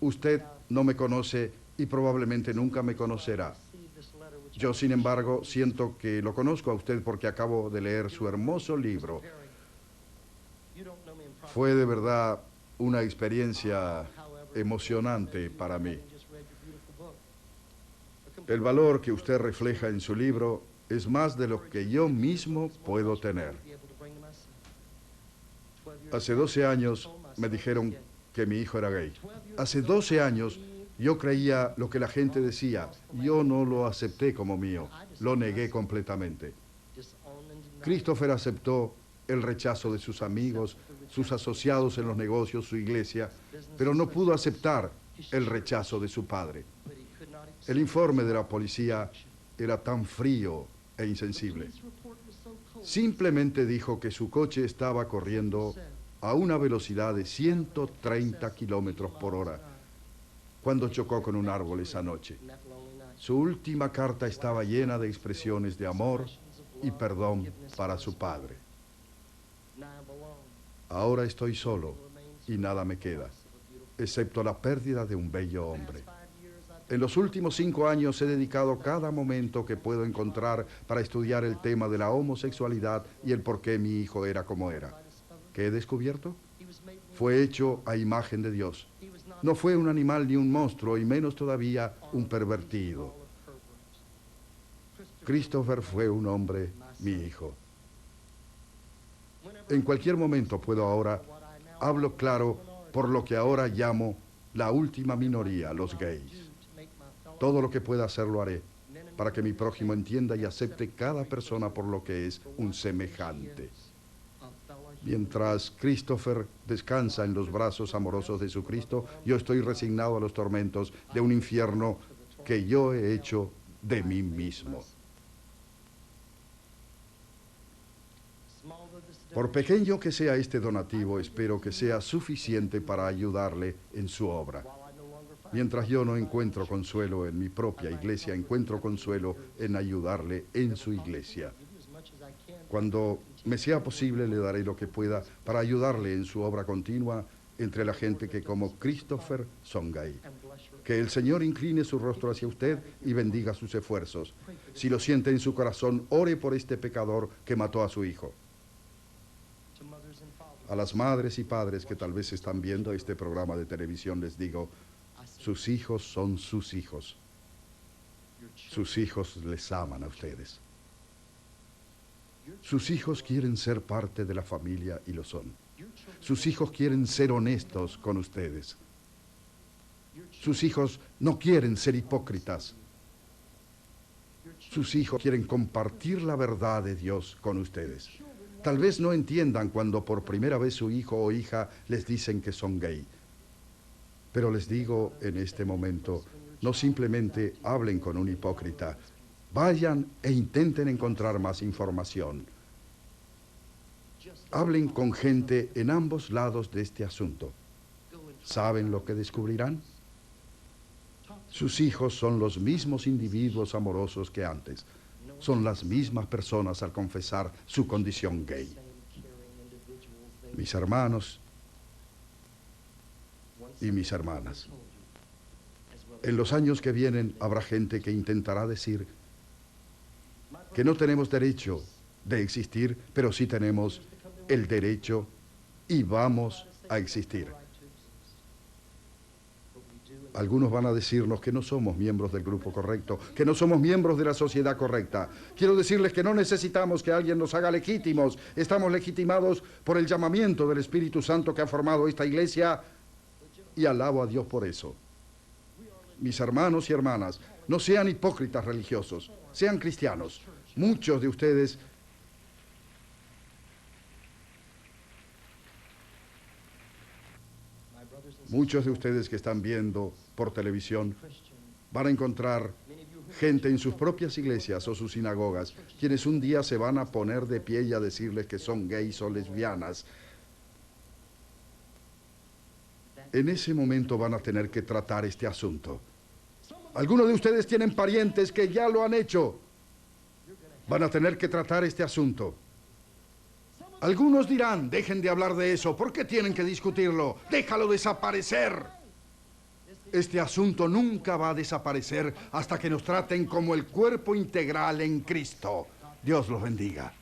usted no me conoce y probablemente nunca me conocerá. Yo, sin embargo, siento que lo conozco a usted porque acabo de leer su hermoso libro. Fue de verdad una experiencia emocionante para mí. El valor que usted refleja en su libro es más de lo que yo mismo puedo tener. Hace 12 años me dijeron que mi hijo era gay. Hace 12 años yo creía lo que la gente decía. Yo no lo acepté como mío. Lo negué completamente. Christopher aceptó el rechazo de sus amigos, sus asociados en los negocios, su iglesia, pero no pudo aceptar el rechazo de su padre. El informe de la policía era tan frío e insensible. Simplemente dijo que su coche estaba corriendo a una velocidad de 130 kilómetros por hora cuando chocó con un árbol esa noche. Su última carta estaba llena de expresiones de amor y perdón para su padre. Ahora estoy solo y nada me queda, excepto la pérdida de un bello hombre. En los últimos 5 años he dedicado cada momento que puedo encontrar para estudiar el tema de la homosexualidad y el por qué mi hijo era como era. ¿Qué he descubierto? Fue hecho a imagen de Dios. No fue un animal ni un monstruo, y menos todavía un pervertido. Christopher fue un hombre, mi hijo. En cualquier momento puedo ahora, hablo claro por lo que ahora llamo la última minoría, los gays. Todo lo que pueda hacer lo haré, para que mi prójimo entienda y acepte cada persona por lo que es un semejante. Mientras Christopher descansa en los brazos amorosos de su Cristo, yo estoy resignado a los tormentos de un infierno que yo he hecho de mí mismo. Por pequeño que sea este donativo, espero que sea suficiente para ayudarle en su obra. Mientras yo no encuentro consuelo en mi propia iglesia, encuentro consuelo en ayudarle en su iglesia. Cuando me sea posible, le daré lo que pueda para ayudarle en su obra continua entre la gente que, como Christopher, son gay. Que el Señor incline su rostro hacia usted y bendiga sus esfuerzos. Si lo siente en su corazón, ore por este pecador que mató a su hijo. A las madres y padres que tal vez están viendo este programa de televisión les digo, sus hijos son sus hijos. Sus hijos les aman a ustedes. Sus hijos quieren ser parte de la familia y lo son. Sus hijos quieren ser honestos con ustedes. Sus hijos no quieren ser hipócritas. Sus hijos quieren compartir la verdad de Dios con ustedes. Tal vez no entiendan cuando por primera vez su hijo o hija les dicen que son gay. Pero les digo en este momento, no simplemente hablen con un hipócrita. Vayan e intenten encontrar más información. Hablen con gente en ambos lados de este asunto. ¿Saben lo que descubrirán? Sus hijos son los mismos individuos amorosos que antes. Son las mismas personas al confesar su condición gay. Mis hermanos y mis hermanas, en los años que vienen habrá gente que intentará decir que no tenemos derecho de existir, pero sí tenemos el derecho y vamos a existir. Algunos van a decirnos que no somos miembros del grupo correcto, que no somos miembros de la sociedad correcta. Quiero decirles que no necesitamos que alguien nos haga legítimos. Estamos legitimados por el llamamiento del Espíritu Santo que ha formado esta iglesia y alabo a Dios por eso. Mis hermanos y hermanas, no sean hipócritas religiosos, sean cristianos. Muchos de ustedes que están viendo por televisión van a encontrar gente en sus propias iglesias o sus sinagogas, quienes un día se van a poner de pie y a decirles que son gays o lesbianas. En ese momento van a tener que tratar este asunto. Algunos de ustedes tienen parientes que ya lo han hecho. Van a tener que tratar este asunto. Algunos dirán, dejen de hablar de eso. ¿Por qué tienen que discutirlo? ¡Déjalo desaparecer! Este asunto nunca va a desaparecer hasta que nos traten como el cuerpo integral en Cristo. Dios los bendiga.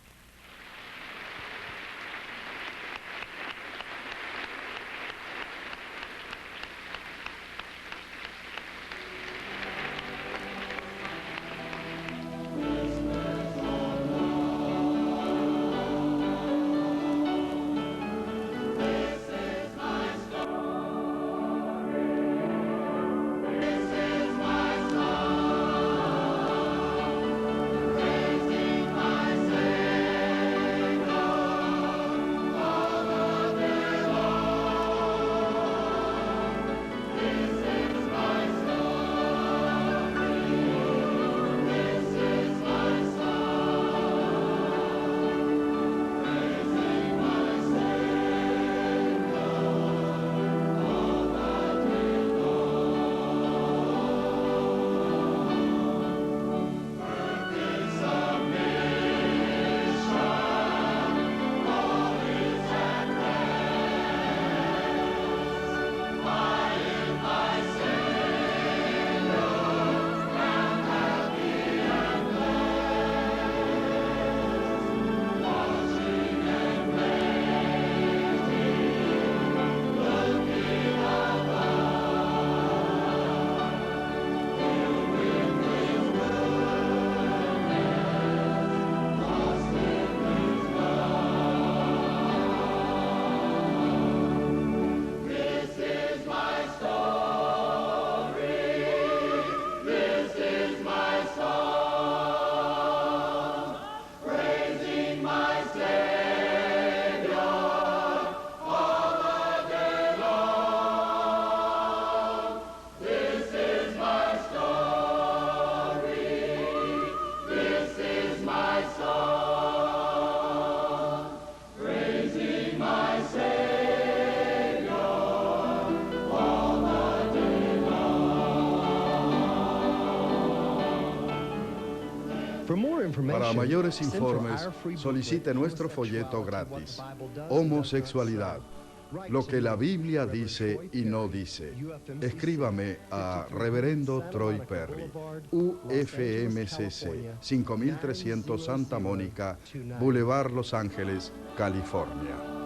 Para mayores informes, solicite nuestro folleto gratis. Homosexualidad. Lo que la Biblia dice y no dice. Escríbame a Reverendo Troy Perry, UFMCC, 5300 Santa Mónica, Boulevard, Los Ángeles, California.